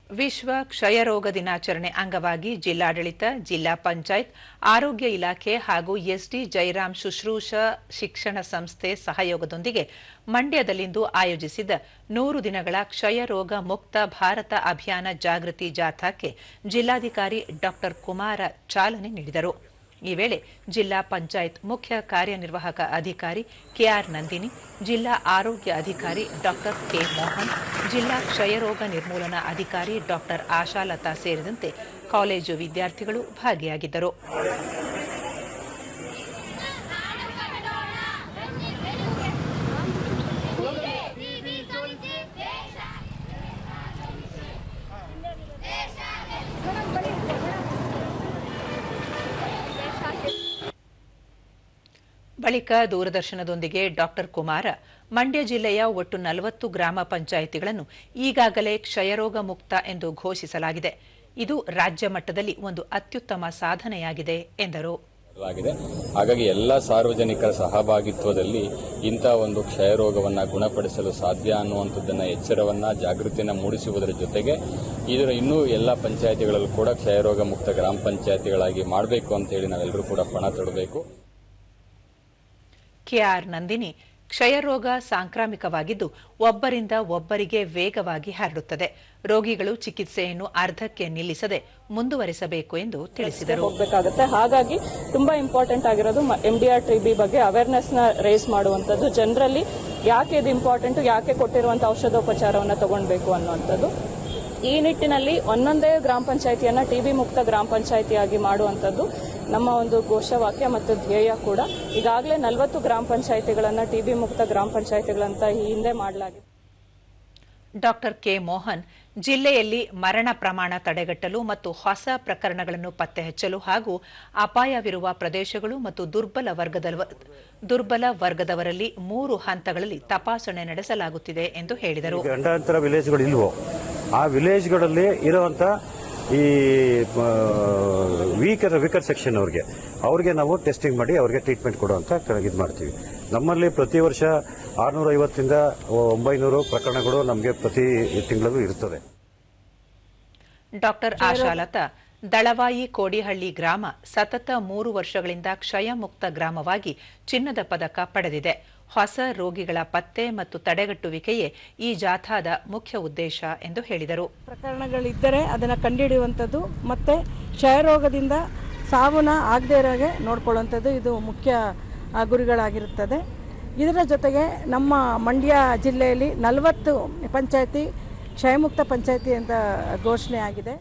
ವಿಶ್ವ ಕ್ಷಯರೋಗ ದಿನಾಚರಣೆ ಅಂಗವಾಗಿ ಜಿಲ್ಲಾಡಳಿತ, ಜಿಲ್ಲಾ ಪಂಚಾಯತ್, ಆರೋಗ್ಯ ಇಲಾಖೆ ಹಾಗೂ ಎಸ್ಡಿ ಜೈರಾಮ್ ಶುಶ್ರೂಷಾ ಶಿಕ್ಷಣ ಸಂಸ್ಥೆ ಸಹಯೋಗದೊಂದಿಗೆ ಮಂಡ್ಯದಲ್ಲಿಂದು ಆಯೋಜಿಸಿದ್ದ 100 ದಿನಗಳ ಕ್ಷಯರೋಗ ಮುಕ್ತ ಭಾರತ ಅಭಿಯಾನ ಜಾಗೃತಿ ಜಾಥಾಕ್ಕೆ ಜಿಲ್ಲಾಧಿಕಾರಿ ಡಾ ಕುಮಾರ ಚಾಲನೆ ನೀಡಿದರು. ಈ ವೇಳೆ ಜಿಲ್ಲಾ ಪಂಚಾಯತ್ ಮುಖ್ಯ ಕಾರ್ಯನಿರ್ವಾಹಕ ಅಧಿಕಾರಿ ಕೆಆರ್ ನಂದಿನಿ, ಜಿಲ್ಲಾ ಆರೋಗ್ಯ ಅಧಿಕಾರಿ ಡಾ ಕೆ ಮೋಹನ್, ಜಿಲ್ಲಾ ಕ್ಷಯರೋಗ ನಿರ್ಮೂಲನಾ ಅಧಿಕಾರಿ ಡಾ ಆಶಾಲತಾ ಸೇರಿದಂತೆ ಕಾಲೇಜು ವಿದ್ಯಾರ್ಥಿಗಳು ಭಾಗಿಯಾಗಿದ್ದರು. ಬಳಿಕ ದೂರದರ್ಶನದೊಂದಿಗೆ ಡಾ ಕುಮಾರ ಮಂಡ್ಯ ಜಿಲ್ಲೆಯ ಒಟ್ಟು 40 ಗ್ರಾಮ ಪಂಚಾಯಿತಿಗಳನ್ನು ಈಗಾಗಲೇ ಕ್ಷಯರೋಗ ಮುಕ್ತ ಎಂದು ಘೋಷಿಸಲಾಗಿದೆ. ಇದು ರಾಜ್ಯ ಮಟ್ಟದಲ್ಲಿ ಒಂದು ಅತ್ಯುತ್ತಮ ಸಾಧನೆಯಾಗಿದೆ ಎಂದರು. ಹಾಗಾಗಿ ಎಲ್ಲ ಸಾರ್ವಜನಿಕರ ಸಹಭಾಗಿತ್ವದಲ್ಲಿ ಇಂಥ ಒಂದು ಕ್ಷಯರೋಗವನ್ನು ಗುಣಪಡಿಸಲು ಸಾಧ್ಯ ಅನ್ನುವಂಥದ್ದನ್ನು ಎಚ್ಚರವನ್ನ ಜಾಗೃತಿಯನ್ನು ಮೂಡಿಸುವುದರ ಜೊತೆಗೆ ಇದರ ಇನ್ನೂ ಎಲ್ಲ ಪಂಚಾಯಿತಿಗಳಲ್ಲೂ ಕೂಡ ಕ್ಷಯರೋಗ ಮುಕ್ತ ಗ್ರಾಮ ಪಂಚಾಯಿತಿಗಳಾಗಿ ಮಾಡಬೇಕು ಅಂತ ಹೇಳಿ ನಾವೆಲ್ಲರೂ ಕೂಡ ಪಣ ತೊಡಬೇಕು. ಕೆಆರ್ ನಂದಿನಿ, ಕ್ಷಯರೋಗ ಸಾಂಕ್ರಾಮಿಕವಾಗಿದ್ದು ಒಬ್ಬರಿಂದ ಒಬ್ಬರಿಗೆ ವೇಗವಾಗಿ ಹರಡುತ್ತದೆ. ರೋಗಿಗಳು ಚಿಕಿತ್ಸೆಯನ್ನು ಅರ್ಧಕ್ಕೆ ನಿಲ್ಲಿಸದೆ ಮುಂದುವರಿಸಬೇಕು ಎಂದು ತಿಳಿಸಿದರು. ಹಾಗಾಗಿ ತುಂಬಾ ಇಂಪಾರ್ಟೆಂಟ್ ಆಗಿರೋದು MDR TB ಬಗ್ಗೆ ಅವೇರ್ನೆಸ್ ನ ರೇಸ್ ಮಾಡುವಂತದ್ದು, ಜನರಲ್ಲಿ ಯಾಕೆ ಇದು ಇಂಪಾರ್ಟೆಂಟ್, ಯಾಕೆ ಕೊಟ್ಟಿರುವಂತಹ ಔಷಧೋಪಚಾರವನ್ನು ತಗೊಳ್ಬೇಕು ಅನ್ನುವಂಥದ್ದು. ಈ ನಿಟ್ಟಿನಲ್ಲಿ ಒಂದೊಂದೇ ಗ್ರಾಮ ಪಂಚಾಯಿತಿಯನ್ನ TB ಮುಕ್ತ ಗ್ರಾಮ ಪಂಚಾಯಿತಿಯಾಗಿ ಮಾಡುವಂಥದ್ದು ನಮ್ಮ ಒಂದು ಘೋಷವಾಕ್ಯ ಮತ್ತು ಧ್ಯೇಯ ಕೂಡ. ಈಗಾಗಲೇ 40 ಗ್ರಾಮ ಪಂಚಾಯಿತಿಗಳನ್ನು TB ಮುಕ್ತ ಗ್ರಾಮ ಪಂಚಾಯಿತಿಗಳಂತ ಹಿಂದೆ ಮಾಡಲಾಗಿದೆ. ಡಾ ಕೆ ಮೋಹನ್, ಜಿಲ್ಲೆಯಲ್ಲಿ ಮರಣ ಪ್ರಮಾಣ ತಡೆಗಟ್ಟಲು ಮತ್ತು ಹೊಸ ಪ್ರಕರಣಗಳನ್ನು ಪತ್ತೆ ಹಚ್ಚಲು ಹಾಗೂ ಅಪಾಯವಿರುವ ಪ್ರದೇಶಗಳು ಮತ್ತು ದುರ್ಬಲ ವರ್ಗದವರಲ್ಲಿ 3 ಹಂತಗಳಲ್ಲಿ ತಪಾಸಣೆ ನಡೆಸಲಾಗುತ್ತಿದೆ ಎಂದು ಹೇಳಿದರು. ಆ ವಿಲೇಜ್ಗಳಲ್ಲಿ ಇರುವಂತ ಈ ವೀಕರ್ ಸೆಕ್ಷನ್ ಅವ್ರಿಗೆ ನಾವು ಟೆಸ್ಟಿಂಗ್ ಮಾಡಿ ಅವ್ರಿಗೆ ಟ್ರೀಟ್ಮೆಂಟ್ ಕೊಡುವಂತ ಇದು ಮಾಡ್ತೀವಿ. ನಮ್ಮಲ್ಲಿ ಪ್ರತಿ ವರ್ಷ 650ರಿಂದ 900 ಪ್ರಕರಣಗಳು ನಮಗೆ ಪ್ರತಿ ತಿಂಗಳಲ್ಲೂ ಇರುತ್ತದೆ. ಡಾ ಆಶಾಲತಾ, ದಳವಾಯಿ ಕೋಡಿಹಳ್ಳಿ ಗ್ರಾಮ ಸತತ 3 ವರ್ಷಗಳಿಂದ ಕ್ಷಯ ಮುಕ್ತ ಗ್ರಾಮವಾಗಿ ಚಿನ್ನದ ಪದಕ ಪಡೆದಿದೆ. ಹೊಸ ರೋಗಿಗಳ ಪತ್ತೆ ಮತ್ತು ತಡೆಗಟ್ಟುವಿಕೆಯೇ ಈ ಜಾಥಾದ ಮುಖ್ಯ ಉದ್ದೇಶ ಎಂದು ಹೇಳಿದರು. ಪ್ರಕರಣಗಳಿದ್ದರೆ ಅದನ್ನು ಕಂಡುಹಿಡಿಯುವಂಥದ್ದು ಮತ್ತು ಕ್ಷಯರೋಗದಿಂದ ಸಾವನ್ನ ಆಗದೇ ಇರೋಗೆ ನೋಡ್ಕೊಳ್ಳುವಂಥದ್ದು ಇದು ಮುಖ್ಯ ಗುರಿಗಳಾಗಿರುತ್ತದೆ. ಇದರ ಜೊತೆಗೆ ನಮ್ಮ ಮಂಡ್ಯ ಜಿಲ್ಲೆಯಲ್ಲಿ 40 ಪಂಚಾಯತಿ ಕ್ಷಯಮುಕ್ತ ಪಂಚಾಯತಿ ಅಂತ ಘೋಷಣೆ ಆಗಿದೆ.